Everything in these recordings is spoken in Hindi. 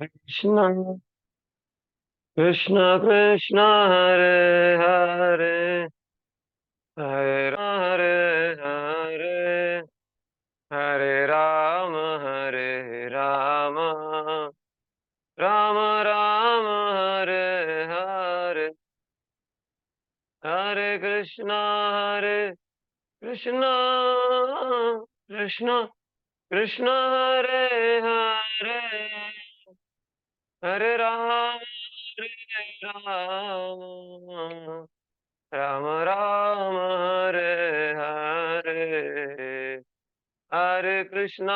कृष्ण कृष्ण कृष्ण हरे हरे हरे हरे हरे हरे राम राम राम हरे हरे हरे कृष्ण कृष्ण कृष्ण हरे हरे हरे राम राम राम हरे हरे हरे कृष्ण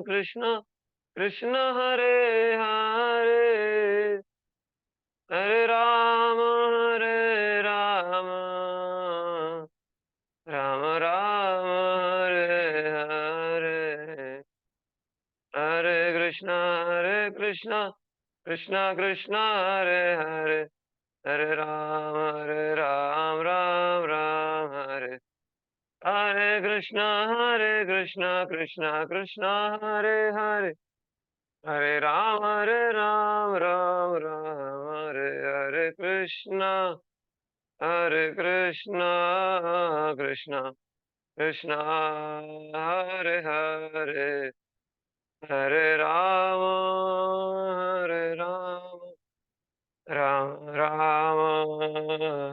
कृष्ण कृष्ण हरे हरे हरे राम राम राम हरे हरे हरे कृष्ण कृष्ण कृष्ण हरे हरे हरे राम राम राम हरे हरे कृष्ण कृष्ण कृष्ण हरे हरे हरे राम राम राम हरे हरे कृष्ण कृष्ण कृष्ण हरे हरे हरे राम राम राम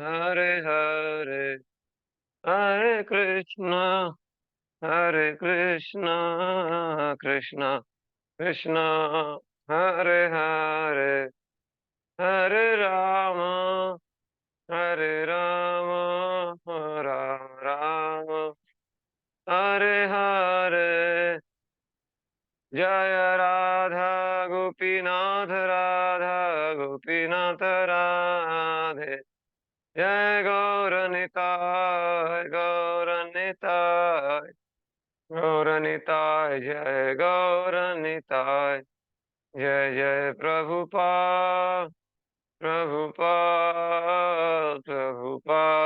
हरे हरे कृष्ण कृष्ण कृष्ण कृष्ण हरे हरे हरे राम राम राम हरे हरे जय राधा गोपीनाथ राधे जय गौरनिताय जय गौरनिताय जय जय प्रभुपाद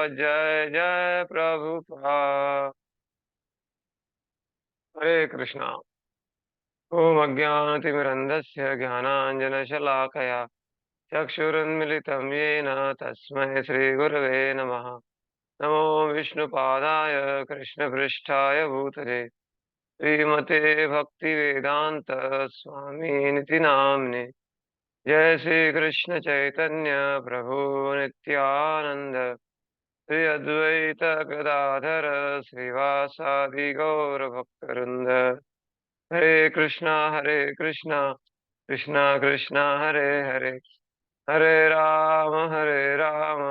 जय जय प्रभुपाद। हरे कृष्णा। ओम अज्ञानतिमिरन्धस्य ज्ञानाञ्जनशलाकया चक्षुरुन्मिलितं येन तस्मै श्रीगुरवे नमः। नमो विष्णुपादाय कृष्णपृष्ठाय भूतले श्रीमते भक्तिवेदांत स्वामिनिति नाम्ने। जय श्री कृष्ण चैतन्य प्रभु नित्यानंद श्री अद्वैत गदाधर श्रीवासादि गौर भक्तवृंद। हरे कृष्णा कृष्णा कृष्णा हरे हरे हरे राम राम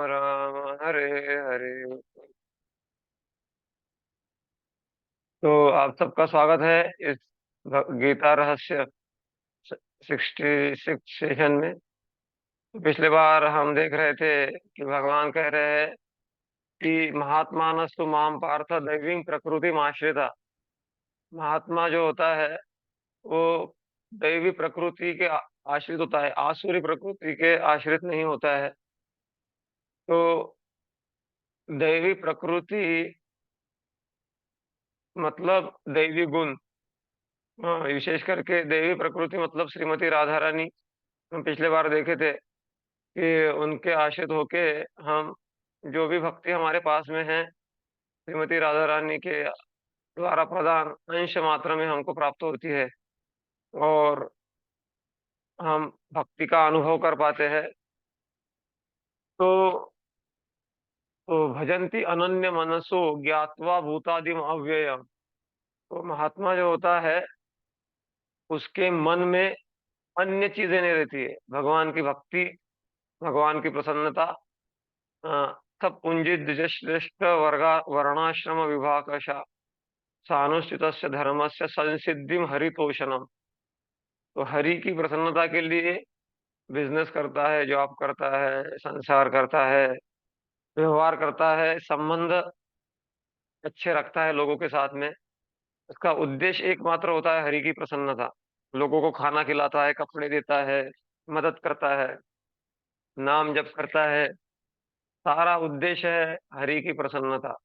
राम हरे हरे। तो आप सबका स्वागत है इस गीता रहस्य 66 सेशन में। तो पिछले बार हम देख रहे थे कि भगवान कह रहे हैं कि महात्मानस्तु माम पार्थ दैवीं प्रकृति आश्रिता। महात्मा जो होता है वो दैवी प्रकृति के आश्रित होता है, आसुरी प्रकृति के आश्रित नहीं होता है। तो दैवी प्रकृति मतलब दैवी गुण। हाँ, विशेष करके दैवी प्रकृति मतलब श्रीमती राधा रानी। हम पिछले बार देखे थे कि उनके आश्रित होके हम जो भी भक्ति हमारे पास में है श्रीमती राधा रानी के द्वारा प्रदान अंश मात्रा में हमको प्राप्त होती है और हम भक्ति का अनुभव कर पाते हैं। तो भजन्ति अनन्य मनसो ज्ञात्वा भूतादिम अव्ययम। तो महात्मा जो होता है उसके मन में अन्य चीजें नहीं रहती है, भगवान की भक्ति, भगवान की प्रसन्नता। सब पुंजित द्विजश्रेष्ठ वर्गा वर्णाश्रम विभागशा सानुष्ठित धर्म से संसिद्धिम हरितोषणम। तो हरि की प्रसन्नता के लिए बिजनेस करता है, जॉब करता है, संसार करता है, व्यवहार करता है, संबंध अच्छे रखता है लोगों के साथ में। इसका उद्देश्य एकमात्र होता है हरि की प्रसन्नता। लोगों को खाना खिलाता है, कपड़े देता है, मदद करता है, नाम जप करता है, सारा उद्देश्य है हरि की प्रसन्नता।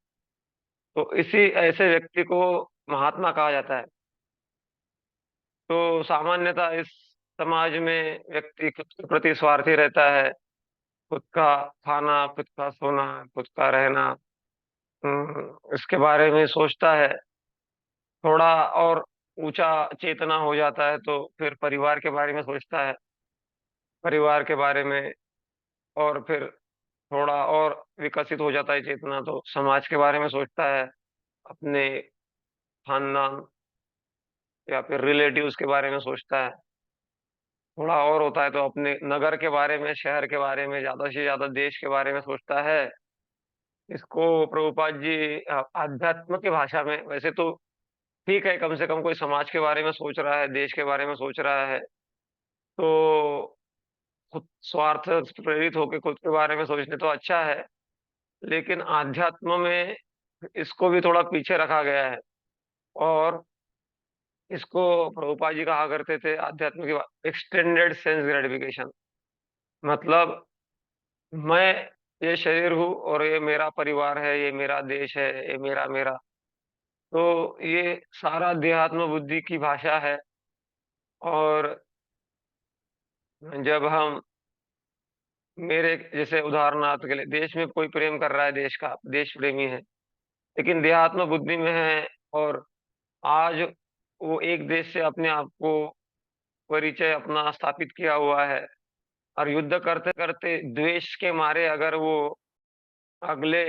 तो इसी ऐसे व्यक्ति को महात्मा कहा जाता है। तो सामान्यतः इस समाज में व्यक्ति खुद के प्रति स्वार्थी रहता है। खुद का खाना, खुद का सोना, खुद का रहना, इसके बारे में सोचता है। थोड़ा और ऊंचा चेतना हो जाता है तो फिर परिवार के बारे में सोचता है, परिवार के बारे में। और फिर थोड़ा और विकसित हो जाता है चेतना तो समाज के बारे में सोचता है, अपने खानदान या फिर रिलेटिव्स के बारे में सोचता है। थोड़ा और होता है तो अपने नगर के बारे में, शहर के बारे में, ज्यादा से ज्यादा देश के बारे में सोचता है। इसको प्रभुपाद जी आध्यात्म की भाषा में, वैसे तो ठीक है, कम से कम कोई समाज के बारे में सोच रहा है, देश के बारे में सोच रहा है, तो खुद स्वार्थ से प्रेरित होकर खुद के बारे में सोचने तो अच्छा है। लेकिन आध्यात्म में इसको भी थोड़ा पीछे रखा गया है। और इसको प्रभुपाद जी कहा करते थे आध्यात्म की एक्सटेंडेड सेंस ग्रेटिफिकेशन। मतलब मैं ये शरीर हूँ और ये मेरा परिवार है, ये मेरा देश है, ये मेरा मेरा। तो ये सारा देहात्म बुद्धि की भाषा है। और जब हम, मेरे जैसे उदाहरणार्थ के लिए, देश में कोई प्रेम कर रहा है, देश का देश प्रेमी है, लेकिन देहात्म बुद्धि में है, और आज वो एक देश से अपने आप को परिचय अपना स्थापित किया हुआ है, और युद्ध करते करते द्वेष के मारे अगर वो अगले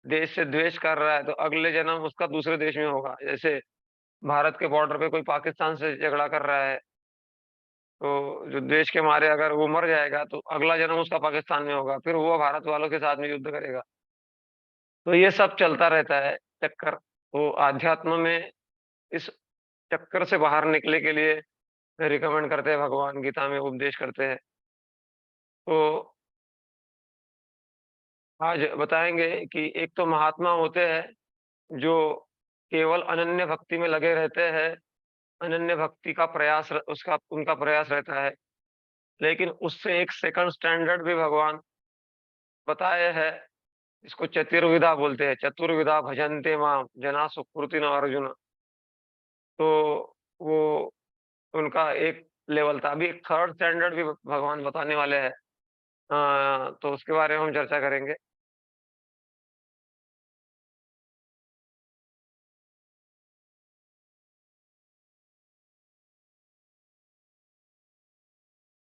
देश से द्वेष कर रहा है तो अगले जन्म उसका दूसरे देश में होगा। जैसे भारत के बॉर्डर पे कोई पाकिस्तान से झगड़ा कर रहा है, तो जो द्वेष के मारे अगर वो मर जाएगा तो अगला जन्म उसका पाकिस्तान में होगा, फिर वो भारत वालों के साथ में युद्ध करेगा। तो ये सब चलता रहता है चक्कर। तो आध्यात्म में इस चक्कर से बाहर निकले के लिए रिकमेंड करते हैं, भगवान गीता में उपदेश करते हैं। तो आज बताएंगे कि एक तो महात्मा होते हैं जो केवल अनन्य भक्ति में लगे रहते हैं, अनन्य भक्ति का प्रयास उसका उनका प्रयास रहता है। लेकिन उससे एक सेकंड स्टैंडर्ड भी भगवान बताए हैं, इसको चतुर्विधा बोलते हैं। चतुर्विधा भजन्ते माम जना सुकृति न अर्जुन। तो वो उनका एक लेवल था। अभी एक थर्ड स्टैंडर्ड भी भगवान बताने वाले हैं। तो उसके बारे में हम चर्चा करेंगे।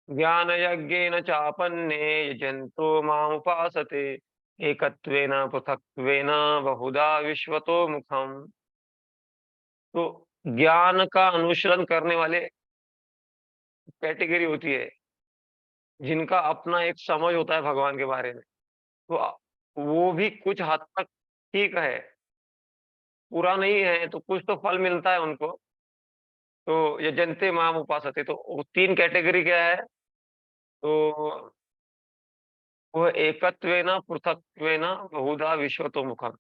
ज्ञान यज्ञेन चापन्ने यजन्तो मामुपासते एकत्वेन पृथक्त्वेन बहुधा विश्वतो मुखम। तो ज्ञान का अनुसरण करने वाले कैटेगरी होती है जिनका अपना एक समझ होता है भगवान के बारे में। तो वो भी कुछ हद तक ठीक है, पूरा नहीं है तो कुछ तो फल मिलता है उनको। तो ये जनते माम उपासते, तो वो तीन कैटेगरी क्या है? तो वो एकत्वेन पृथक्त्वेन बहुधा विश्वतो मुखम।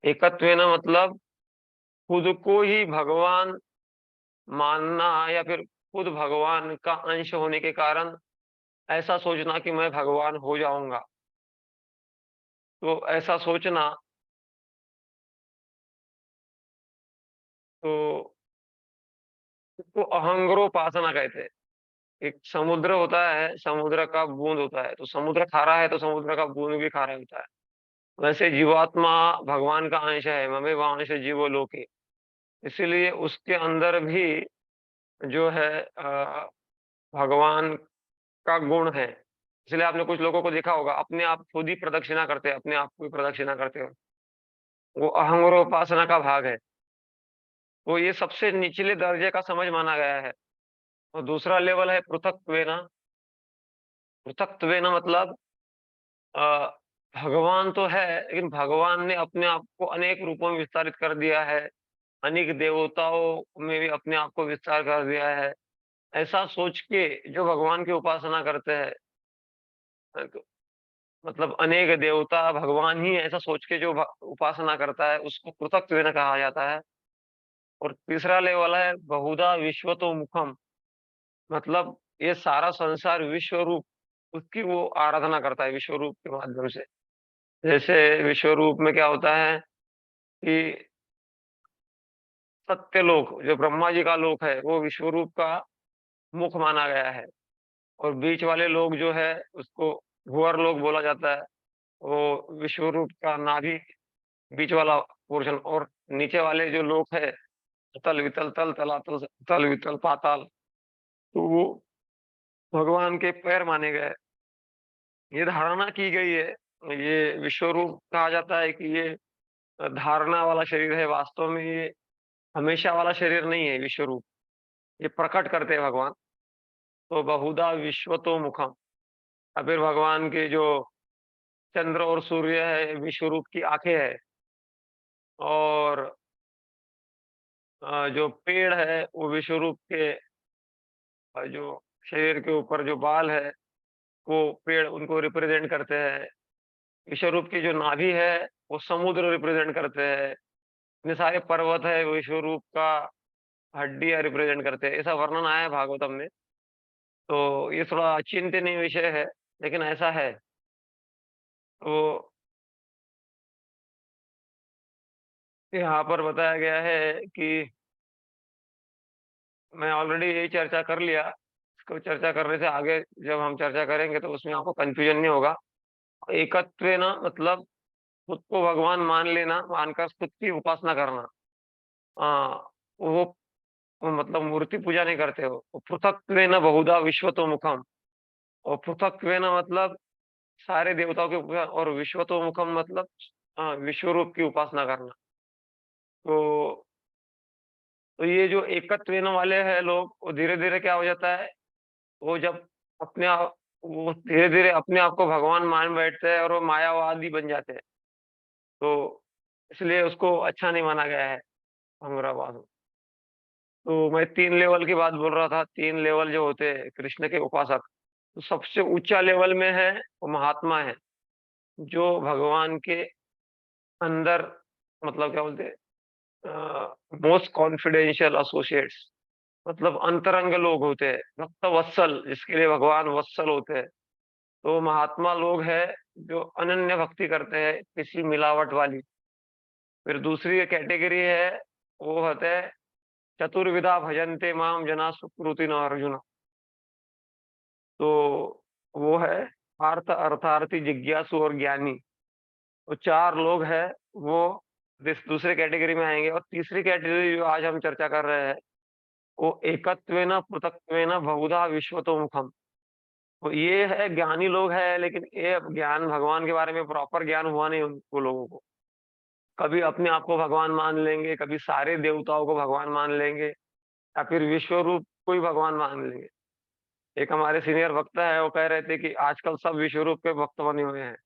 एकत्वेन मतलब खुद को ही भगवान मानना, या फिर खुद भगवान का अंश होने के कारण ऐसा सोचना कि मैं भगवान हो जाऊंगा। तो ऐसा सोचना, तो उसको अहंग्रोपासना कहते हैं। एक समुद्र होता है, समुद्र का बूंद होता है, तो समुद्र खारा है तो समुद्र का बूंद भी खारा होता है। वैसे जीवात्मा भगवान का अंश है, ममेव अंश जीवो लोके। इसीलिए उसके अंदर भी जो है भगवान का गुण है। इसलिए आपने कुछ लोगों को देखा होगा, अपने आप खुद ही प्रदक्षिणा करते हैं, अपने आप को ही प्रदक्षिणा करते हो। वो अहंग्रोपासना का भाग है। वो ये सबसे निचले दर्जे का समझ माना गया है। और दूसरा लेवल है पृथक्त्वेन। पृथक्त्वेन मतलब अ, भगवान तो है, लेकिन भगवान ने अपने आप को अनेक रूपों में विस्तारित कर दिया है, अनेक देवताओं में भी अपने आप को विस्तार कर दिया है। ऐसा सोच के जो भगवान की उपासना करते हैं, तो मतलब अनेक देवता भगवान ही है, ऐसा सोच के जो उपासना करता है उसको पृथक्त्वेन कहा जाता है। और तीसरा लेवल है बहुधा विश्वतो मुखम। मतलब ये सारा संसार विश्व रूप, उसकी वो आराधना करता है विश्व रूप के माध्यम से। जैसे विश्व रूप में क्या होता है कि सत्यलोक जो ब्रह्मा जी का लोक है वो विश्वरूप का मुख माना गया है। और बीच वाले लोग जो है उसको भूअर लोक बोला जाता है। वो विश्वरूप का नाभि बीच वाला पोर्शन, और नीचे वाले जो लोक है तल वितल तल तलातल तल वितल पाताल, तो वो भगवान के पैर माने गए। ये धारणा की गई है, ये विश्वरूप कहा जाता है कि ये धारणा वाला शरीर है, वास्तव में ये हमेशा वाला शरीर नहीं है विश्वरूप। ये प्रकट करते हैं भगवान। तो बहुधा विश्वतो मुखम, और फिर भगवान के जो चंद्र और सूर्य है विश्वरूप की आंखें है। और जो पेड़ है वो विश्वरूप के जो शरीर के ऊपर जो बाल है वो पेड़ उनको रिप्रेजेंट करते हैं। विश्वरूप की जो नाभि है वो समुद्र रिप्रेजेंट करते हैं। इतने सारे पर्वत है विश्वरूप का हड्डियां रिप्रेजेंट करते हैं, ऐसा वर्णन आया है भागवतम में। तो ये थोड़ा चिंतनीय विषय है, लेकिन ऐसा है। तो यहाँ पर बताया गया है कि मैं ऑलरेडी यही चर्चा कर लिया। इसको चर्चा करने से आगे जब हम चर्चा करेंगे तो उसमें आपको कंफ्यूजन नहीं होगा। एकत्व ना मतलब खुद को भगवान मान लेना, मानकर खुद की उपासना करना। वो मतलब मूर्ति पूजा नहीं करते हो। पृथक्त्वेन बहुधा विश्वतो मुखम, और पृथक्त्वेन मतलब सारे देवताओं की पूजा, और विश्वतो मुखम मतलब विश्वरूप की उपासना करना। तो ये जो एकत्वेन वाले हैं लोग, वो धीरे धीरे क्या हो जाता है, वो जब अपने आप वो धीरे धीरे अपने आप को भगवान मान बैठते हैं और वो मायावादी बन जाते हैं। तो इसलिए उसको अच्छा नहीं माना गया है भंगुरावाद। तो मैं 3 लेवल की बात बोल रहा था, 3 लेवल जो होते हैं कृष्ण के उपासक। तो सबसे ऊंचा लेवल में है वो महात्मा है, जो भगवान के अंदर मतलब क्या बोलते हैं, मोस्ट कॉन्फिडेंशियल एसोसिएट्स, मतलब अंतरंग लोग होते हैं, भक्त वत्सल जिसके लिए भगवान वत्सल होते हैं। तो महात्मा लोग हैं जो अनन्य भक्ति करते हैं किसी मिलावट वाली। फिर दूसरी कैटेगरी है, वो होते हैं चतुर्विधा भजन्ते माम जना सुकृति न अर्जुन। तो वो है पार्थ अर्थार्थी जिज्ञासु और ज्ञानी। तो 4 लोग हैं वो दूसरे कैटेगरी में आएंगे। और तीसरी कैटेगरी जो आज हम चर्चा कर रहे हैं वो एकत्वेन पृथक्त्वेन बहुधा विश्वतो मुखम। तो ये है ज्ञानी लोग हैं, लेकिन ये ज्ञान भगवान के बारे में प्रॉपर ज्ञान हुआ नहीं उनको लोगों को। कभी अपने आप को भगवान मान लेंगे, कभी सारे देवताओं को भगवान मान लेंगे, या फिर विश्व रूप को ही भगवान मान लेंगे। एक हमारे सीनियर वक्त है, वो कह रहे थे कि आजकल सब विश्व रूप के भक्त बने हुए हैं।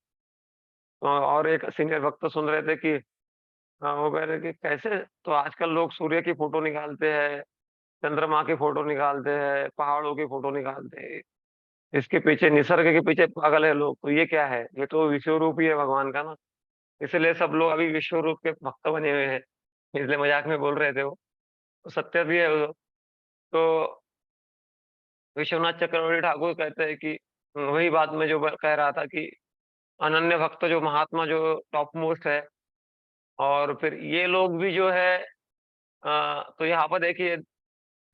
और एक सीनियर वक्त सुन रहे थे कि वो कह रहे कि कैसे, तो आजकल लोग सूर्य की फोटो निकालते हैं, चंद्रमा की फोटो निकालते हैं, पहाड़ों की फोटो निकालते हैं, इसके पीछे निसर्ग के पीछे पागल है लोग। तो ये क्या है, ये तो विश्व रूप ही है भगवान का ना। इसलिए सब लोग अभी विश्व रूप के भक्त बने हुए हैं, इसलिए मजाक में बोल रहे थे वो। तो सत्य भी है वो। तो विश्वनाथ चक्रवर्ती ठाकुर कहते हैं कि वही बात में जो कह रहा था कि अनन्य भक्त जो महात्मा जो टॉप मोस्ट है। और फिर ये लोग भी जो है तो यहाँ पर देखिए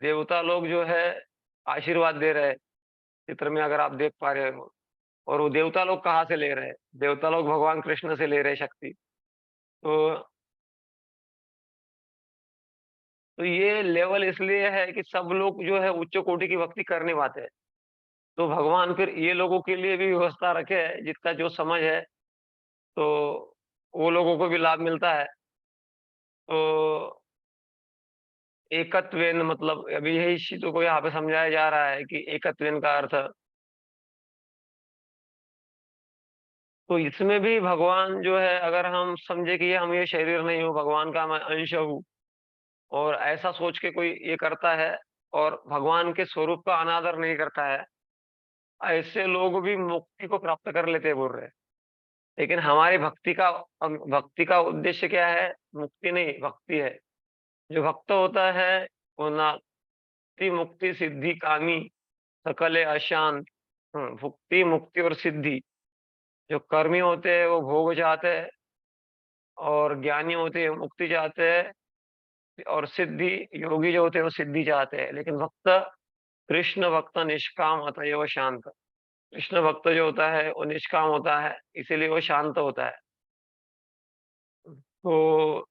देवता लोग जो है आशीर्वाद दे रहे हैं चित्र में, अगर आप देख पा रहे हो। और वो देवता लोग कहाँ से ले रहे हैं, देवता लोग भगवान कृष्ण से ले रहे हैं शक्ति। तो ये लेवल इसलिए है कि सब लोग जो है उच्च कोटि की भक्ति कर नहीं पाते हैं। तो भगवान फिर ये लोगों के लिए भी व्यवस्था रखे है, जिसका जो समझ है तो वो लोगों को भी लाभ मिलता है। तो एकत्वेन मतलब अभी यही चीजों को यहाँ पे समझाया जा रहा है कि एकत्वेन का अर्थ। तो इसमें भी भगवान जो है, अगर हम समझे कि ये शरीर नहीं हूँ, भगवान का मैं अंश हूँ, और ऐसा सोच के कोई ये करता है और भगवान के स्वरूप का अनादर नहीं करता है, ऐसे लोग भी मुक्ति को प्राप्त कर लेते हैं बोल रहे हैं। लेकिन हमारी भक्ति का उद्देश्य क्या है, मुक्ति नहीं भक्ति है। जो भक्त होता है वो नास्ति मुक्ति सिद्धि कामी सकले अशांत। भुक्ति मुक्ति और सिद्धि। जो कर्मी होते हैं वो भोग चाहते हैं, और ज्ञानी होते हैं मुक्ति चाहते हैं। और सिद्धि, योगी जो होते हैं वो सिद्धि चाहते हैं, लेकिन भक्त, कृष्ण भक्त निष्काम अतएव शांत। कृष्ण भक्त जो होता है वो निष्काम होता है, इसीलिए वो शांत होता है। तो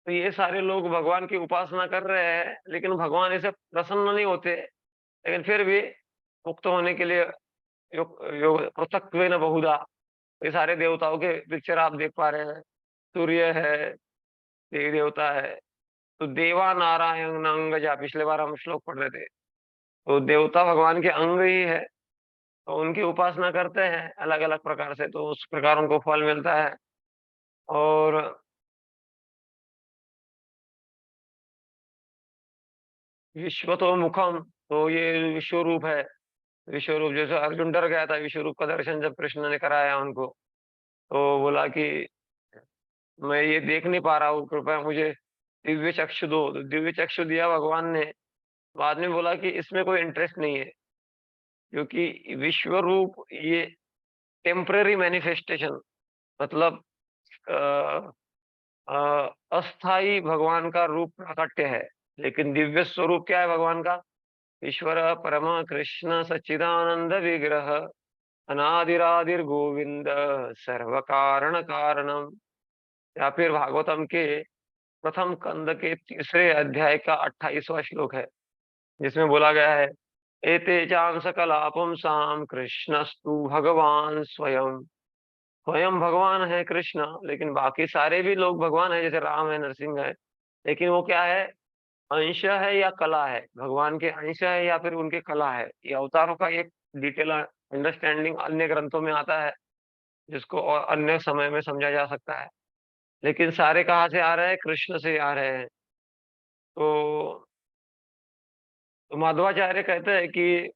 तो ये सारे लोग भगवान की उपासना कर रहे हैं, लेकिन भगवान इसे प्रसन्न नहीं होते। लेकिन फिर भी मुक्त होने के लिए योग योग पृथक्त्वेन बहुधा, ये सारे देवताओं के पिक्चर आप देख पा रहे हैं। सूर्य है, देवी देवता है, तो देवा नारायण अंगजा, पिछले बार हम श्लोक पढ़ रहे थे। तो देवता भगवान के अंग ही है, तो उनकी उपासना करते हैं अलग अलग प्रकार से, तो उस प्रकार उनको फल मिलता है। और विश्व तो मुखम, तो ये विश्व रूप है। विश्व रूप, जैसे अर्जुन डर गया था विश्व रूप का दर्शन जब कृष्ण ने कराया उनको, तो बोला कि मैं ये देख नहीं पा रहा हूँ, कृपया मुझे दिव्य चक्षु दो। तो दिव्य चक्षु दिया भगवान ने। बाद में बोला कि इसमें कोई इंटरेस्ट नहीं है, क्योंकि विश्व रूप ये टेम्पररी मैनिफेस्टेशन, मतलब अ, अस्थाई भगवान का रूप प्राकट्य है। लेकिन दिव्य स्वरूप क्या है भगवान का? ईश्वर परम कृष्ण सच्चिदानंद विग्रह, अनादिरादिर गोविंद, सर्व कारण कारणम। या फिर भागवतम के प्रथम कंद के तीसरे अध्याय का 28वां श्लोक है, जिसमें बोला गया है, एते चाम सकला पुंसाम कृष्णस्तु भगवान स्वयं। स्वयं भगवान है कृष्ण, लेकिन बाकी सारे भी लोग भगवान है, जैसे राम है, नरसिंह है। लेकिन वो क्या है? अंश है या कला है? भगवान के अंश है या फिर उनके कला है? ये अवतारों का एक डिटेल अंडरस्टैंडिंग अन्य ग्रंथों में आता है, जिसको और अन्य समय में समझा जा सकता है। लेकिन सारे कहाँ से आ रहे हैं? कृष्ण से आ रहे हैं। तो, तो माधवाचार्य कहते हैं कि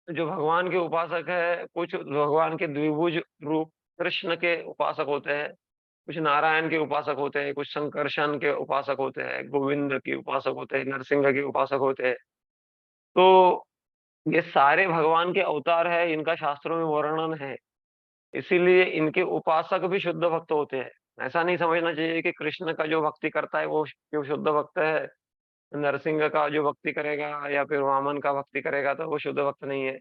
जो भगवान के उपासक है, कुछ भगवान के द्विभुज रूप कृष्ण के उपासक होते हैं, कुछ नारायण के उपासक होते हैं, कुछ संकर्षण के उपासक होते हैं, गोविंद के उपासक होते हैं, नरसिंह के उपासक होते हैं। तो ये सारे भगवान के अवतार है, इनका शास्त्रों में वर्णन है। इसीलिए इनके उपासक भी शुद्ध भक्त होते हैं। ऐसा नहीं समझना चाहिए कि कृष्ण का जो भक्ति करता है वो शुद्ध भक्त है, नरसिंह का जो भक्ति करेगा या फिर वामन का भक्ति करेगा तो वो शुद्ध भक्त नहीं है।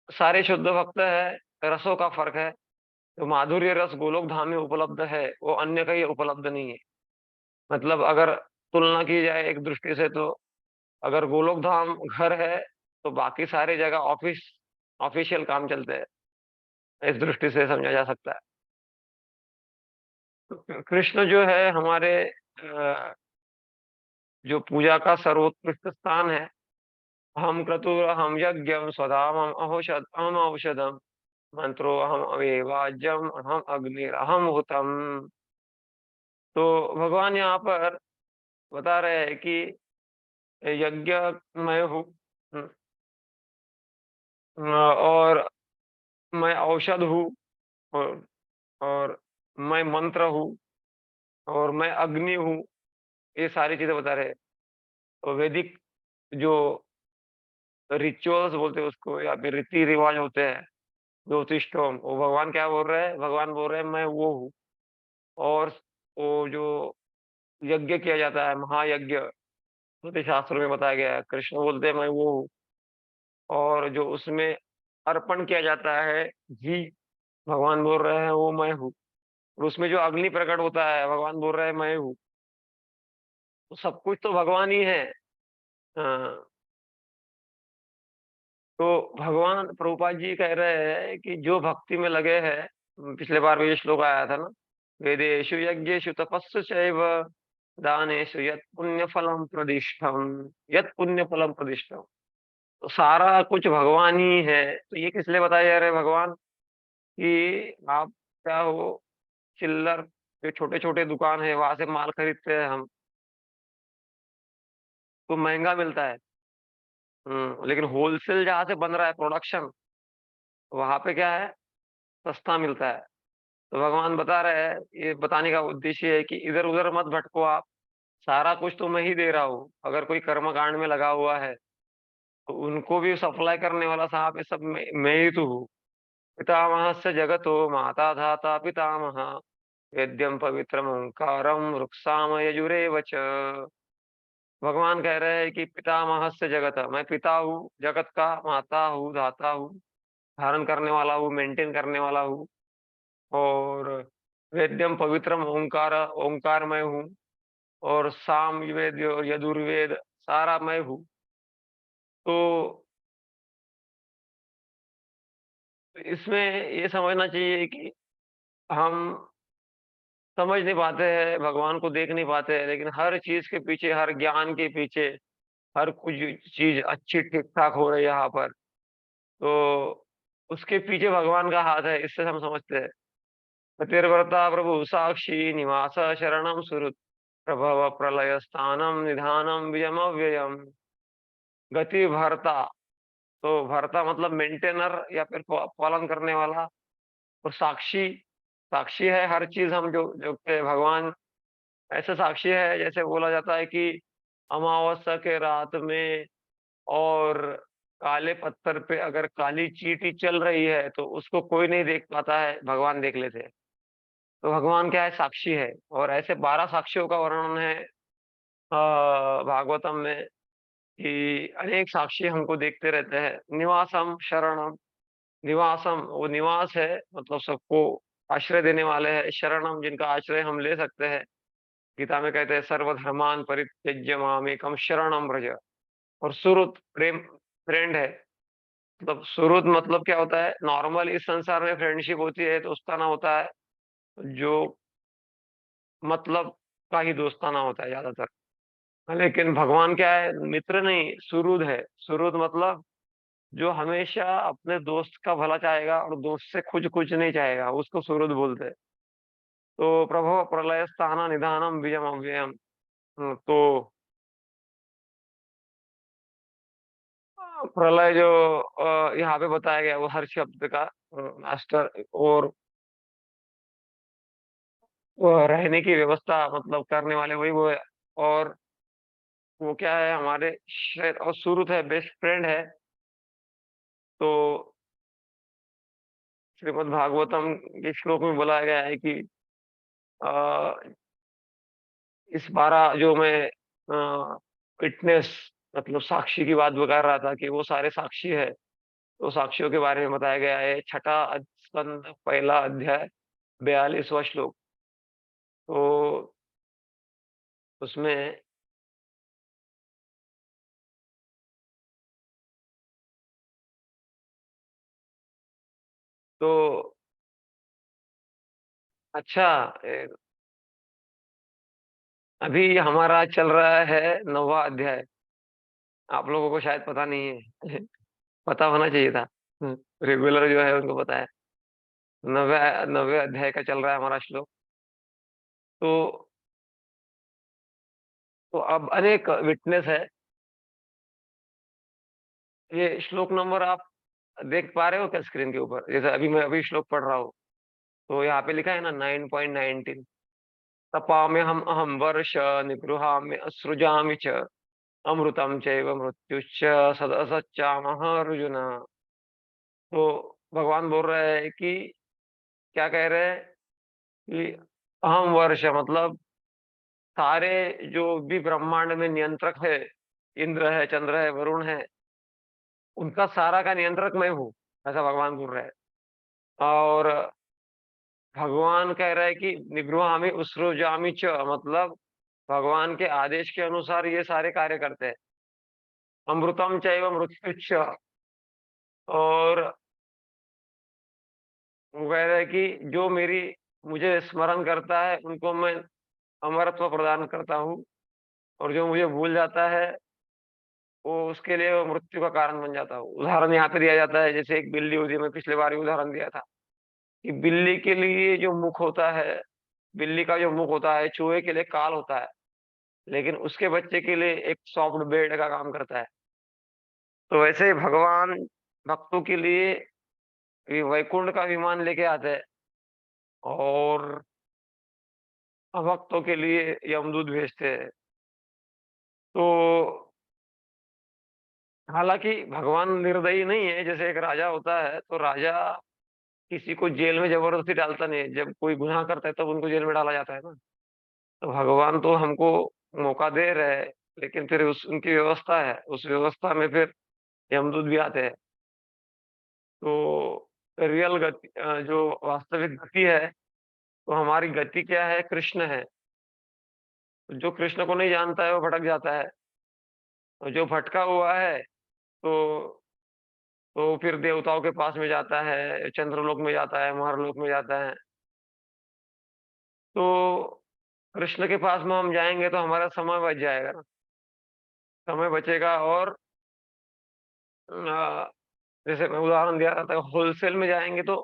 सारे शुद्ध भक्त है। रसों का फर्क है। तो माधुर्य रस गोलोक धाम में उपलब्ध है, वो अन्य कहीं उपलब्ध नहीं है। मतलब अगर तुलना की जाए एक दृष्टि से, तो अगर गोलोक धाम घर है, तो बाकी सारी जगह ऑफिशियल काम चलते हैं। इस दृष्टि से समझा जा सकता है। तो कृष्ण जो है हमारे जो पूजा का सर्वोत्कृष्ट स्थान है। हम क्रतुर हम यज्ञम स्वधाम हम औषध हम औषधम, मंत्रो अहम अवेवाज्यम अहम अग्निर अहम हुतम। तो भगवान यहाँ पर बता रहे हैं कि यज्ञ मैं हूँ, और मैं औषध हूँ, और, और मैं मंत्र हूँ, और मैं अग्नि हूँ। ये सारी चीजें बता रहे हैं। तो वैदिक जो रिचुअल्स बोलते हैं उसको, या फिर रीति रिवाज होते हैं, ज्योतिषोम, वो भगवान क्या बोल रहे हैं? भगवान बोल रहे हैं मैं वो हूँ। और वो जो यज्ञ किया जाता है, महायज्ञ, श्रुति शास्त्र में बताया गया है, कृष्ण बोलते हैं मैं वो हूँ। और जो उसमें अर्पण किया जाता है घी, भगवान बोल रहे हैं वो मैं हूँ। और उसमें जो अग्नि प्रकट होता है, भगवान बोल रहे हैं मैं हूँ। तो सब कुछ तो भगवान ही है। हाँ। तो भगवान प्रभुपाद जी कह रहे हैं कि जो भक्ति में लगे हैं, पिछले बार भी ये श्लोक आया था ना, वेदेषु यज्ञेषु तपस्सु चैव दानेषु यत् पुण्य फलम प्रदिष्टम, यत् पुण्य फलम प्रदिष्टम। तो सारा कुछ भगवान ही है। तो ये किस लिए बताया जा रहा है भगवान? कि आप क्या हो, चिल्लर, जो छोटे छोटे दुकान है वहां से माल खरीदते हैं हम, तो महंगा मिलता है। लेकिन होलसेल जहां से बन रहा है प्रोडक्शन, वहां पे क्या है? सस्ता मिलता है। तो भगवान बता रहे हैं, ये बताने का उद्देश्य है कि इधर उधर मत भटको आप। सारा कुछ तो मैं ही दे रहा हूँ। अगर कोई कर्मकांड में लगा हुआ है, तो उनको भी सप्लाई करने वाला साहब ये सब मैं ही तो हूँ। पितामह से जगत हो माता धाता पितामह, वेद्यम पवित्रम ओंकारम रुक्षाम यजुरेव च। भगवान कह रहे हैं कि पितामहस्य जगत, मैं पिता हूँ जगत का, माता हूँ, धाता हूँ, धारण करने वाला हूँ, मेंटेन करने वाला हूँ। और वेद्यम पवित्रम ओंकार, ओंकार मैं हूँ। और साम वेद यजुर्वेद सारा मैं हूँ। तो इसमें ये समझना चाहिए कि हम समझ नहीं पाते हैं, भगवान को देख नहीं पाते हैं, लेकिन हर चीज के पीछे, हर ज्ञान के पीछे, हर कुछ चीज अच्छी ठीक ठाक हो रही है यहाँ पर, तो उसके पीछे भगवान का हाथ है, इससे हम समझते हैं। पतिर्व्रता प्रभु साक्षी निवास शरणम सुहृत्, प्रभव प्रलय स्थानम निधानम विजम अव्ययम। गति भरता, तो भरता मतलब मेंटेनर या फिर पालन करने वाला। और साक्षी, साक्षी है हर चीज, हम जो के भगवान ऐसे साक्षी है, जैसे बोला जाता है कि अमावस्या के रात में और काले पत्थर पे अगर काली चींटी चल रही है तो उसको कोई नहीं देख पाता है, भगवान देख लेते हैं। तो भगवान क्या है, साक्षी है। और ऐसे 12 साक्षियों का वर्णन है भागवतम में, कि अनेक साक्षी हमको देखते रहते हैं। निवासम शरणम, निवासम वो निवास है, मतलब सबको आश्रय देने वाले हैं। शरणम जिनका आश्रय हम ले सकते हैं। गीता में कहते हैं सर्वधर्मान परित्यज्य मामेकम शरणम व्रज। और सुहृद प्रेम, फ्रेंड है। मतलब सुहृद मतलब क्या होता है, नॉर्मल इस संसार में फ्रेंडशिप होती है तो उसका नाम होता है जो मतलब का ही दोस्ताना होता है ज्यादातर। लेकिन भगवान क्या है, मित्र नहीं, सुहृद है। सुहृद मतलब जो हमेशा अपने दोस्त का भला चाहेगा और दोस्त से कुछ नहीं चाहेगा, उसको सुहृद बोलते हैं। तो प्रभो प्रलय स्थान निधानम विजम अव्ययम। तो प्रलय जो यहाँ पे बताया गया वो हर शब्द का मास्टर। और वो रहने की व्यवस्था मतलब करने वाले वही वो है। और वो क्या है, हमारे शेर और सुरुत है, बेस्ट फ्रेंड है। तो श्रीमद् भागवतम के श्लोक में बोला गया है कि आ, इस 12 जो मैं विटनेस मतलब साक्षी की बात बता रहा था कि वो सारे साक्षी है, तो साक्षियों के बारे में बताया गया है। छठा स्कंद पहला अध्याय 42वां श्लोक। तो उसमें तो अच्छा, अभी हमारा चल रहा है 9वां अध्याय। आप लोगों को शायद पता नहीं है पता होना चाहिए था। रेगुलर जो है उनको पता है। 9वें अध्याय का चल रहा है हमारा श्लोक। तो अब अनेक विटनेस है। ये श्लोक नंबर आप देख पा रहे हो क्या स्क्रीन के ऊपर, जैसे अभी मैं अभी श्लोक पढ़ रहा हूँ। तो यहाँ पे लिखा है ना 9.19। तपाम्य हम अहम वर्ष निगृहाम्य असृजामि च अमृतम चैव मृत्युश्च सदसच्चामः अर्जुन। तो भगवान बोल रहे हैं कि क्या कह रहे हैं कि अहम वर्ष मतलब सारे जो भी ब्रह्मांड में नियंत्रक है, इंद्र है, चंद्र है, वरुण है, उनका सारा का नियंत्रक मैं हूँ, ऐसा भगवान बोल रहे हैं। और भगवान कह रहे हैं कि निगृहामि उसृजामि च, मतलब भगवान के आदेश के अनुसार ये सारे कार्य करते हैं। अमृतम चैव मृत्युश्च, और वो कह रहे हैं कि जो मेरी मुझे स्मरण करता है उनको मैं अमरत्व प्रदान करता हूँ। और जो मुझे भूल जाता है वो उसके लिए वो मृत्यु का कारण बन जाता है। उदाहरण यहाँ पे दिया जाता है, जैसे एक बिल्ली होती है, मैं पिछले बार ही उदाहरण दिया था कि बिल्ली के लिए जो मुख होता है, बिल्ली का जो मुख होता है चूहे के लिए काल होता है, लेकिन उसके बच्चे के लिए एक सॉफ्ट बेड का काम करता है। तो वैसे ही भगवान भक्तों के लिए ये वैकुंठ का विमान लेके आते हैं, और अभक्तों के लिए यमदूत भेजते हैं। तो हालांकि भगवान निर्दयी नहीं है, जैसे एक राजा होता है तो राजा किसी को जेल में जबरदस्ती डालता नहीं है, जब कोई गुनाह करता है तब उनको जेल में डाला जाता है ना। तो भगवान तो हमको मौका दे रहे हैं, लेकिन फिर उस उनकी व्यवस्था है, उस व्यवस्था में फिर यमदूत भी आते हैं। तो रियल गति जो वास्तविक गति है, तो हमारी गति क्या है? कृष्ण है। जो कृष्ण को नहीं जानता है वो भटक जाता है, और जो भटका हुआ है तो फिर देवताओं के पास में जाता है, चंद्रलोक में जाता है, महर्लोक में जाता है। तो कृष्ण के पास में हम जाएँगे तो हमारा समय बच जाएगा ना, समय बचेगा। और जैसे मैं उदाहरण दिया था, होलसेल में जाएँगे तो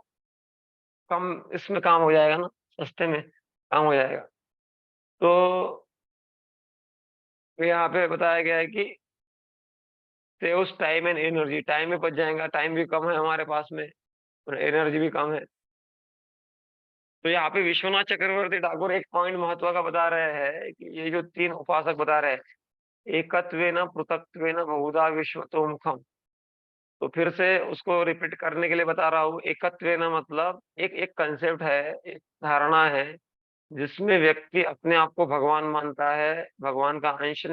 कम इसमें काम हो जाएगा ना, सस्ते में काम हो जाएगा। तो यहाँ पे बताया गया है कि saves time and energy, time भी बच जाएगा, टाइम भी कम है हमारे पास में और एनर्जी भी कम है। तो यहाँ पे विश्वनाथ चक्रवर्ती ठाकुर एक पॉइंट महत्व का बता रहे हैं कि ये जो 3 उपासक बता रहे हैं, एकत्वेन पृथक्त्वेन बहुधा विश्वतो मुखम। तो फिर से उसको रिपीट करने के लिए बता रहा हूँ। एकत्वेन मतलब एक एक कंसेप्ट है, एक धारणा है, जिसमें व्यक्ति अपने आप को भगवान मानता है, भगवान का अंश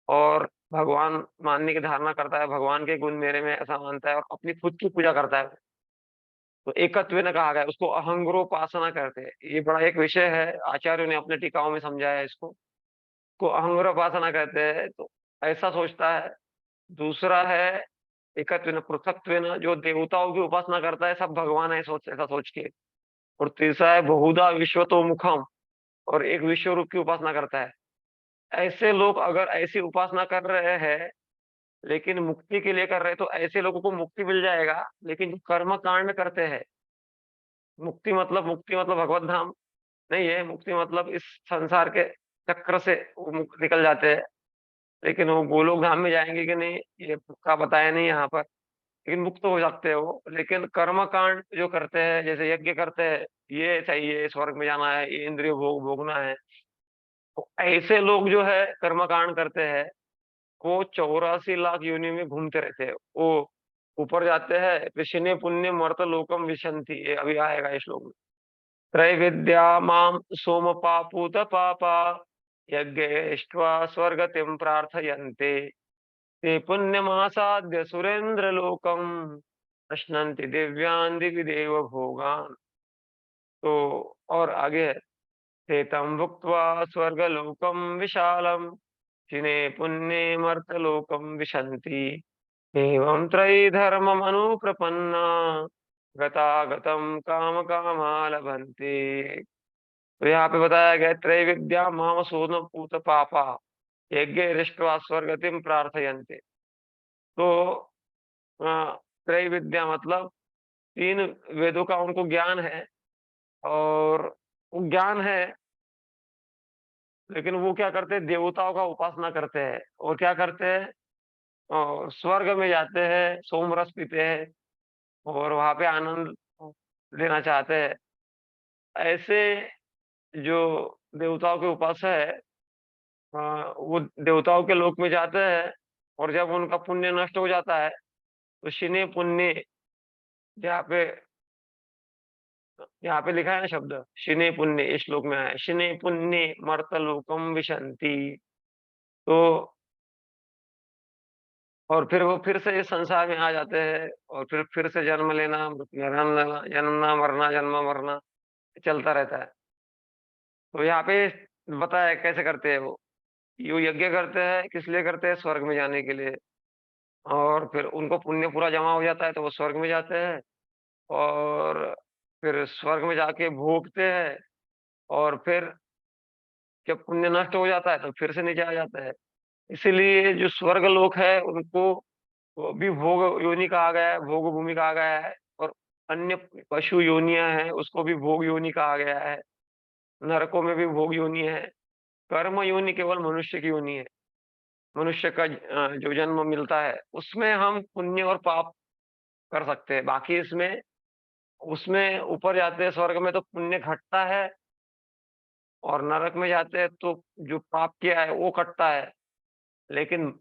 और भगवान मानने की धारणा करता है, भगवान के गुण मेरे में ऐसा मानता है और अपनी खुद की पूजा करता है। तो एकत्वेन कहा गया है, उसको अहंग्रोपासना कहते हैं। ये बड़ा एक विषय है, आचार्यों ने अपने टीकाओं में समझाया है इसको। को अहंग्रोपासना कहते हैं, तो ऐसा सोचता है। दूसरा है एकत्वेन पृथक्त्वेन, जो देवताओं की उपासना करता है, सब भगवान है सोच ऐसा सोच के। और तीसरा है बहुधा विश्वतोमुखम, और एक विश्व रूप की उपासना करता है। ऐसे लोग अगर ऐसी उपासना कर रहे हैं, लेकिन मुक्ति के लिए कर रहे हैं, तो ऐसे लोगों को मुक्ति मिल जाएगा। लेकिन जो कर्म कांड करते हैं, मुक्ति मतलब भगवत धाम नहीं है, मुक्ति मतलब इस संसार के चक्र से वो निकल जाते हैं। लेकिन वो गोलोक धाम में जाएंगे कि नहीं, ये पक्का बताया नहीं यहाँ पर। लेकिन मुक्त हो सकते हैं वो। लेकिन कर्म कांड जो करते हैं, जैसे यज्ञ करते हैं, ये चाहिए, स्वर्ग में जाना है, ये इंद्रिय भोग भोगना है, तो ऐसे लोग जो है कर्म कांड करते हैं, वो 84 लाख योनि में घूमते रहते हैं। वो ऊपर जाते हैं, कृष्ण पुण्य मर्त लोकम विशंति, ये अभी आएगा इस श्लोक में। त्रैविद्या माम सोम पापूत पापा यज्ञेष्ट्वा स्वर्गतिम प्रार्थयन्ते ते पुण्यमासाद्य सुरेंद्र लोकम अश्नन्ति दिव्यान् दिवि देव भोगान्। तो और आगे है, ते तम भुक्त्वा स्वर्गलोकम विशालम क्षिणे पुण्ये मर्तलोकम विशन्ति एवं त्रयी धर्मम अनुप्रपन्ना गतागतम काम कामा लभन्ते। तो यहाँ पे बताया गया, त्रैविद्या माम सोन पूत पापा यज्ञ दृष्ट्वा स्वर्गतिम प्रार्थयन्ते। तो त्रैविद्या मतलब 3 वेदों का उनको ज्ञान है, और वो ज्ञान है, लेकिन वो क्या करते हैं, देवताओं का उपासना करते हैं। और क्या करते हैं, स्वर्ग में जाते हैं, सोमरस पीते हैं और वहां पे आनंद लेना चाहते हैं। ऐसे जो देवताओं के उपासक है, वो देवताओं के लोक में जाते हैं, और जब उनका पुण्य नष्ट हो जाता है, तो शिने पुण्य, जहाँ पे यहाँ पे लिखा है ना शब्द शिने पुण्य, इस श्लोक में है शिने पुण्य मर्तलोकम विशंति। तो और फिर वो फिर से इस संसार में आ जाते हैं, और फिर से जन्म लेना, मरण लेना, जन्मना मरना, जन्म मरना चलता रहता है। तो यहाँ पे बताया कैसे करते हैं वो। ये यज्ञ करते हैं, किस लिए करते हैं? स्वर्ग में जाने के लिए। और फिर उनको पुण्य पूरा जमा हो जाता है तो वो स्वर्ग में जाते हैं, और फिर स्वर्ग में जाके भोगते हैं, और फिर जब पुण्य नष्ट हो जाता है तो फिर से नीचे आ जाता है। इसीलिए जो स्वर्ग लोक है उनको वो भी भोग योनि कहा गया है, भोग भूमि कहा गया है। और अन्य पशु योनियां हैं उसको भी भोग योनि कहा गया है। नरकों में भी भोग योनि है। कर्म योनि केवल मनुष्य की योनि है। मनुष्य का जो जन्म मिलता है उसमें हम पुण्य और पाप कर सकते हैं। बाकी इसमें उसमें ऊपर जाते हैं स्वर्ग में तो पुण्य घटता है, और नरक में जाते हैं तो जो पाप किया है वो कटता है। लेकिन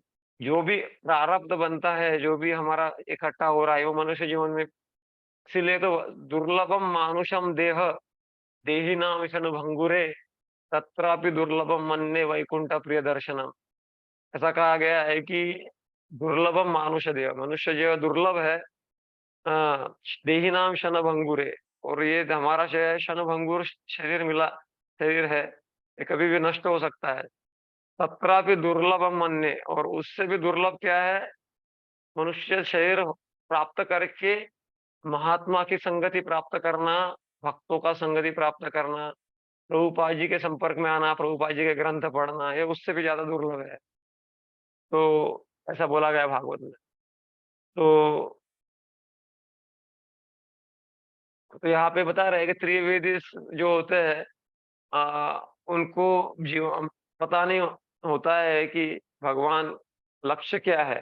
जो भी प्रारब्ध बनता है, जो भी हमारा इकट्ठा हो रहा है, वो मनुष्य जीवन में इसीलिए तो दुर्लभम मानुषम देह देहिनाम भंगुरे तत्रापि दुर्लभम मन्ये वैकुंठ प्रिय दर्शनम। ऐसा कहा गया है कि दुर्लभम मानुष देह, मनुष्य जो दुर्लभ है, देहिनाम भंगुरे, और ये हमारा शरीर भंगुर शरीर मिला, शरीर है, ये कभी भी नष्ट हो सकता है। तत्रापि दुर्लभम मन्ये, और उससे भी दुर्लभ क्या है, मनुष्य शरीर प्राप्त करके महात्मा की संगति प्राप्त करना, भक्तों का संगति प्राप्त करना, प्रभुपाद जी के संपर्क में आना, प्रभुपाद जी के ग्रंथ पढ़ना, ये उससे भी ज्यादा दुर्लभ है। तो ऐसा बोला गया भागवत में। तो यहाँ पे बता रहे हैं कि त्रिवेदी जो होते हैं, उनको जीवन पता नहीं होता है कि भगवान लक्ष्य क्या है।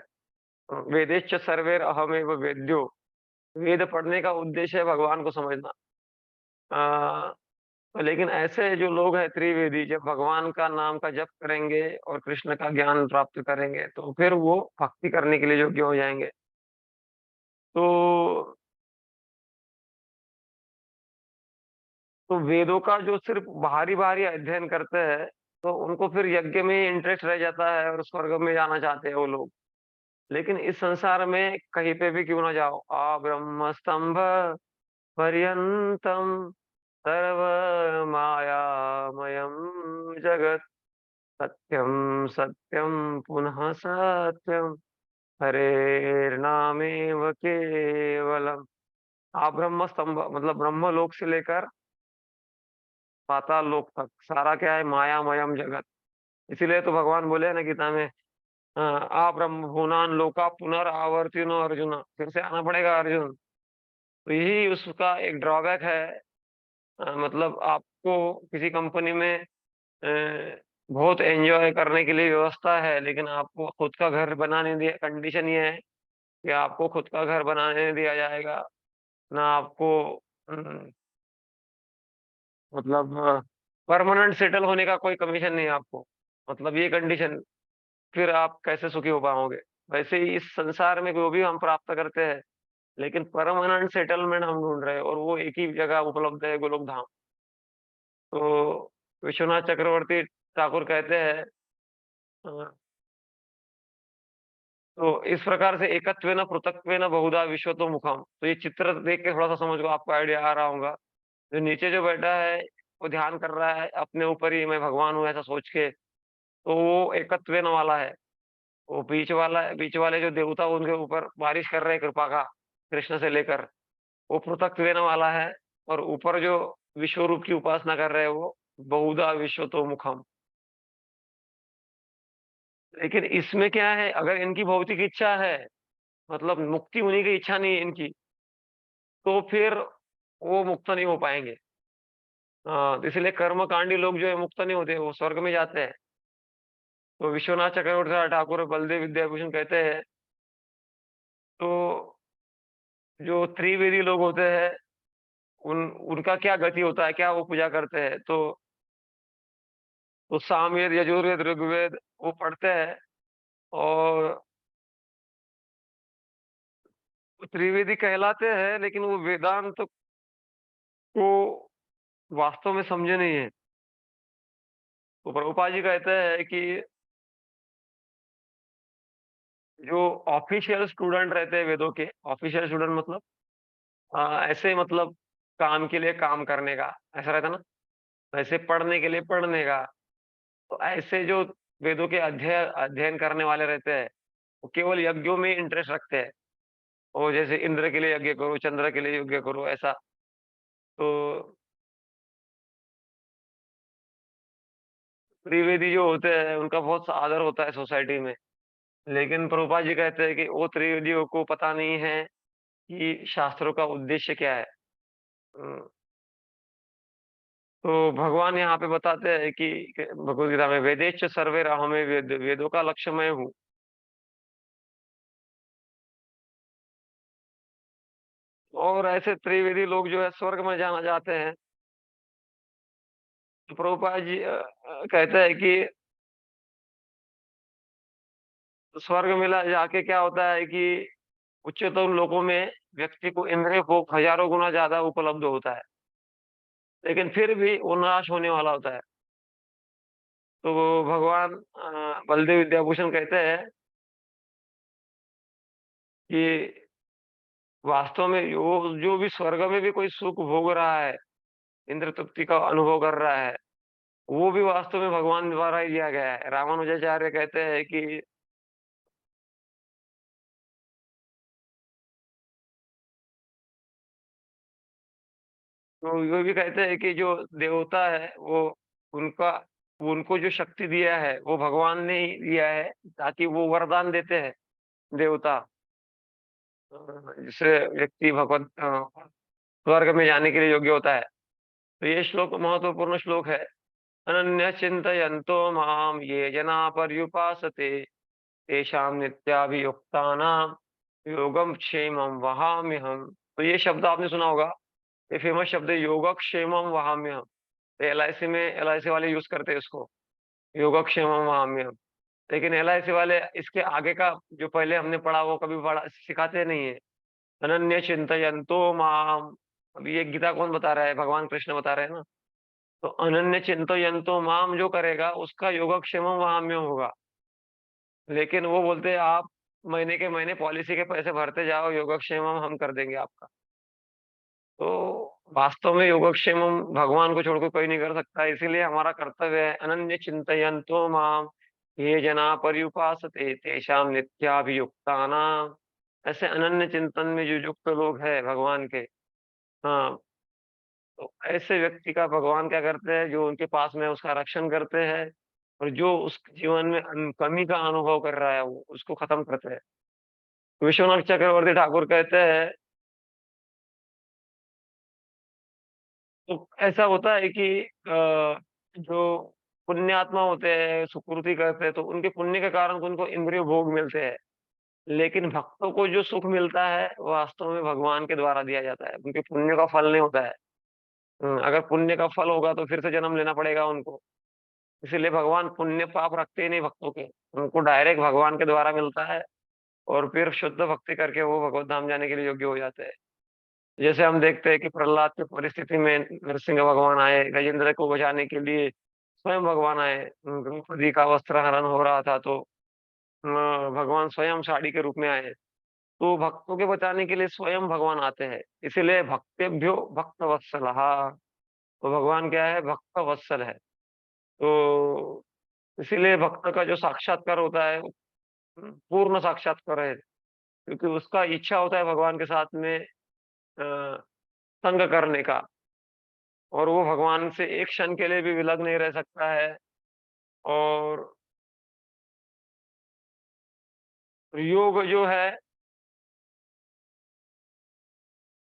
वेदेश्च सर्वेर अहमेव वेद्यो, वेद पढ़ने का उद्देश्य है भगवान को समझना। लेकिन ऐसे जो लोग हैं त्रिवेदी, जब भगवान का नाम का जप करेंगे और कृष्ण का ज्ञान प्राप्त करेंगे तो फिर वो भक्ति करने के लिए योग्य हो जाएंगे। तो तो वेदों का जो सिर्फ बाहरी बाहरी अध्ययन करते हैं, तो उनको फिर यज्ञ में इंटरेस्ट रह जाता है और स्वर्ग में जाना चाहते हैं वो लोग। लेकिन इस संसार में कहीं पे भी क्यों ना जाओ, आ ब्रह्म स्तंभ पर्यंतम सर्व मायामयम जगत सत्यम सत्यम पुनः सत्यम हरेर्नामेव केवलम। आ ब्रह्म स्तंभ मतलब ब्रह्म लोक से लेकर पाताल लोक तक सारा क्या है, मायामयम जगत। इसीलिए तो भगवान बोले हैं ना गीता में, आ ब्रह्म भुवनान लोका पुनरावर्तिनो अर्जुन, फिर से आना पड़ेगा अर्जुन। तो यही उसका एक ड्रॉबैक है। मतलब आपको किसी कंपनी में बहुत एंजॉय करने के लिए व्यवस्था है, लेकिन आपको खुद का घर बनाने दिया, कंडीशन ये है कि आपको खुद का घर बनाने नहीं दिया जाएगा, ना आपको मतलब परमानेंट सेटल होने का कोई कमीशन नहीं है आपको, मतलब ये कंडीशन, फिर आप कैसे सुखी हो पाओगे। वैसे ही इस संसार में जो भी हम प्राप्त करते हैं, लेकिन परमानेंट सेटलमेंट हम ढूंढ रहे हैं और वो एक ही जगह उपलब्ध है, गोलोक धाम। तो विश्वनाथ चक्रवर्ती ठाकुर कहते हैं, अ, तो इस प्रकार से एकत्वेन पृथक्त्वेन बहुधा विश्वतो मुखम। तो ये चित्र देख के थोड़ा सा समझ लो, आपको आइडिया आ रहा होगा। जो नीचे जो बैठा है वो ध्यान कर रहा है अपने ऊपर ही, मैं भगवान हूँ ऐसा सोच के, तो वो एकत्वेन वाला है। वो बीच वाला है, बीच वाले जो देवता उनके ऊपर बारिश कर रहे हैं कृपा का, कृष्ण से लेकर, वो पृथक्त्वेन वाला है। और ऊपर जो विश्व रूप की उपासना कर रहे हैं वो बहुधा विश्वतो मुखम। लेकिन इसमें क्या है, अगर इनकी भौतिक इच्छा है, मतलब मुक्ति होने की इच्छा नहीं है इनकी, तो फिर वो मुक्त नहीं हो पाएंगे। तो इसलिए कर्मकांडी लोग जो है मुक्त नहीं होते, वो स्वर्ग में जाते हैं। तो विश्वनाथ चक्रवर्ती ठाकुर बलदेव विद्याभूषण कहते हैं, तो जो त्रिवेदी लोग होते हैं, उनका क्या गति होता है, क्या वो पूजा करते हैं, तो सामवेद यजुर्वेद ऋग्वेद वो पढ़ते हैं। और वो त्रिवेदी कहलाते हैं, लेकिन वो वेदांत को वास्तव में समझे नहीं है। तो प्रभुपाद जी कहते हैं कि जो ऑफिशियल स्टूडेंट रहते हैं वेदों के, ऑफिशियल स्टूडेंट मतलब ऐसे मतलब काम के लिए काम करने का ऐसा रहता ना, वैसे पढ़ने के लिए पढ़ने का। तो ऐसे जो वेदों के अध्ययन करने वाले रहते हैं, वो केवल यज्ञों में इंटरेस्ट रखते हैं। और जैसे इंद्र के लिए यज्ञ करो, चंद्र के लिए यज्ञ करो, ऐसा। तो त्रिवेदी जो होते हैं उनका बहुत आदर होता है सोसाइटी में। लेकिन प्रभुपाद जी कहते हैं कि वो त्रिवेदियों को पता नहीं है कि शास्त्रों का उद्देश्य क्या है। अ, तो भगवान यहाँ पे बताते हैं कि भगवत गीता में वेदेश्च सर्वे हमें वेदों का लक्ष्य मैं हूँ। और ऐसे त्रिवेदी लोग जो है स्वर्ग में जाना चाहते हैं। तो प्रभुपाद जी कहते हैं कि स्वर्ग में जाके क्या होता है कि उच्चतम लोकों में व्यक्ति को इंद्रिय भोग हज़ारों गुना ज़्यादा उपलब्ध होता है, लेकिन फिर भी वो नाश होने वाला होता है। तो वो भगवान बलदेव विद्याभूषण कहते हैं कि वास्तव में वो जो भी स्वर्ग में भी कोई सुख भोग रहा है, इंद्र तृप्ति का अनुभव कर रहा है, वो भी वास्तव में भगवान द्वारा ही दिया गया है। रामानुजाचार्य कहते हैं कि तो ये भी कहते हैं कि जो देवता है वो उनका उनको जो शक्ति दिया है वो भगवान ने ही दिया है, ताकि वो वरदान देते हैं देवता, जिससे व्यक्ति स्वर्ग में जाने के लिए योग्य होता है। तो ये श्लोक महत्वपूर्ण श्लोक है। अनन्य चिंतयन्तो माम ये जना पर्युपासते तेषां नित्याभियुक्तानां योगम क्षेमम वहाम्यहम्। तो ये शब्द आपने सुना होगा, ये फेमस शब्द है योगक्षेमम वहाम्यहम्। एलआईसी में एलआईसी वाले यूज करते हैं इसको, योगक्षेमम वहाम्यहम्। लेकिन एलआईसी वाले इसके आगे का जो पहले हमने पढ़ा वो कभी पढ़ा सिखाते नहीं है। अनन्य चिंतयन्तो माम, अब ये गीता कौन बता रहा है? भगवान कृष्ण बता रहे हैं ना। तो अनन्य चिंतयन्तो माम जो करेगा उसका योगक्षेमम वहाम्यहम् होगा। लेकिन वो बोलते हैं आप महीने के महीने पॉलिसी के पैसे भरते जाओ, योगक्षेमम हम कर देंगे आपका। तो वास्तव में योगक्षेमम भगवान को छोड़कर कोई नहीं कर सकता, इसीलिए हमारा कर्तव्य है अनन्य चिंतयन्तो माम ये जना पर्युपासते तेषां नित्याभियुक्तानां। ऐसे अनन्य चिंतन में जो युक्त लोग हैं भगवान के, हाँ, तो ऐसे व्यक्ति का भगवान क्या करते हैं, जो उनके पास में है उसका रक्षण करते हैं, और जो उस जीवन में कमी का अनुभव कर रहा है वो उसको खत्म करते हैं। विश्वनाथ चक्रवर्ती ठाकुर कहते हैं, तो ऐसा होता है कि जो पुण्यात्मा होते हैं, सुकृति करते हैं, तो उनके पुण्य के कारण उनको इंद्रिय भोग मिलते हैं। लेकिन भक्तों को जो सुख मिलता है, वो वास्तव में भगवान के द्वारा दिया जाता है, उनके पुण्य का फल नहीं होता है। अगर पुण्य का फल होगा तो फिर से जन्म लेना पड़ेगा उनको। इसीलिए भगवान पुण्य पाप रखते ही नहीं भक्तों के, उनको डायरेक्ट भगवान के द्वारा मिलता है, और फिर शुद्ध भक्ति करके वो भगवत धाम जाने के लिए योग्य हो जाते हैं। जैसे हम देखते हैं कि प्रहलाद की परिस्थिति में नरसिंह भगवान आए, गजेंद्र को बचाने के लिए स्वयं भगवान आए। द्रौपदी का वस्त्र हरण हो रहा था, तो भगवान स्वयं साड़ी के रूप में आए। तो भक्तों के बचाने के लिए स्वयं भगवान आते हैं। इसीलिए भक्तेभ्यो भक्त वत्सलः। तो भगवान क्या है? भक्त वत्सल है। तो इसीलिए भक्त का जो साक्षात्कार होता है वो पूर्ण साक्षात्कार है, क्योंकि उसका इच्छा होता है भगवान के साथ में संग करने का, और वो भगवान से एक क्षण के लिए भी विलग नहीं रह सकता है। और योग जो है,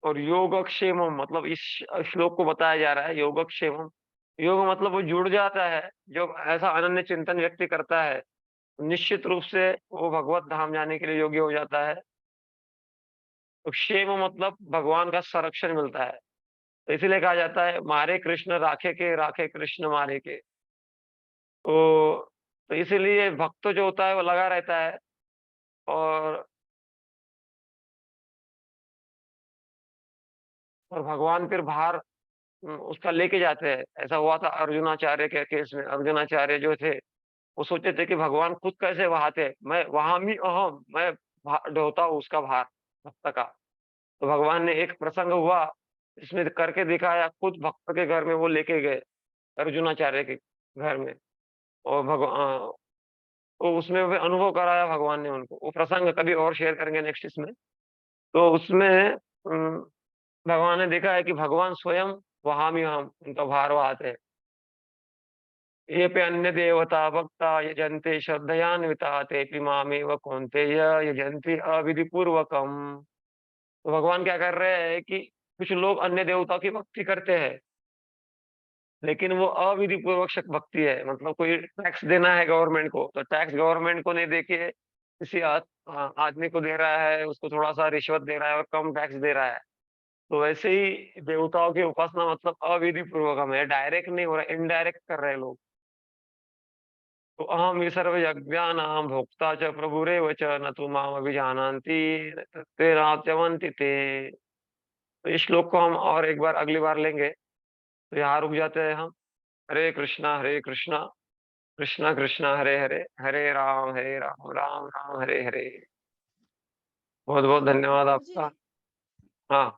और योगक्षेमम मतलब इस श्लोक को बताया जा रहा है योगक्षेमम। योग मतलब वो जुड़ जाता है, जो ऐसा अनन्य चिंतन व्यक्ति करता है, निश्चित रूप से वो भगवत धाम जाने के लिए योग्य हो जाता है। तो क्षेम मतलब भगवान का संरक्षण मिलता है। तो इसीलिए कहा जाता है मारे कृष्ण राखे के, राखे कृष्ण मारे के। तो इसीलिए भक्त जो होता है वो लगा रहता है, और भगवान फिर भार उसका लेके जाते हैं। ऐसा हुआ था अर्जुनाचार्य के केस में। अर्जुनाचार्य जो थे वो सोचे थे कि भगवान खुद कैसे वहाते, मैं वहामी अहम, मैं ढोता हूँ उसका भार भक्त का। तो भगवान ने एक प्रसंग हुआ इसमें करके दिखाया, खुद भक्त के घर में वो लेके गए, अर्जुनाचार्य के घर में। और तो उसमें वे अनुभव कराया भगवान ने उनको। वो प्रसंग कभी और शेयर करेंगे नेक्स्ट इसमें। तो उसमें भगवान ने देखा है कि भगवान स्वयं वहामी हम उनका भार वहाते हैं। ये पे अन्य देवता भक्ता यजन्ते श्रद्धयान्विता तेपि मामेव कौन्तेय यजन्ति अविधि पूर्वकम। तो भगवान क्या कर रहे हैं कि कुछ लोग अन्य देवताओं की भक्ति करते हैं, लेकिन वो अविधि पूर्वक भक्ति है। मतलब कोई टैक्स देना है गवर्नमेंट को, तो टैक्स गवर्नमेंट को नहीं देके किसी आदमी को दे रहा है, उसको थोड़ा सा रिश्वत दे रहा है और कम टैक्स दे रहा है। तो वैसे ही देवताओं की उपासना मतलब अविधि पूर्वक है, डायरेक्ट नहीं हो रहा, इनडायरेक्ट कर रहे हैं लोग। तो अहम हि सर्वयज्ञानां भोक्ता च प्रभुरेव च न तु माम अभिजानन्ति ते नाच्यवन्ति ते। तो इस श्लोक को हम और एक बार अगली बार लेंगे। तो यहाँ रुक जाते हैं हम। हरे कृष्णा कृष्णा कृष्णा हरे हरे, हरे राम राम राम हरे हरे। बहुत बहुत धन्यवाद प्रभु जी, आपका। हाँ।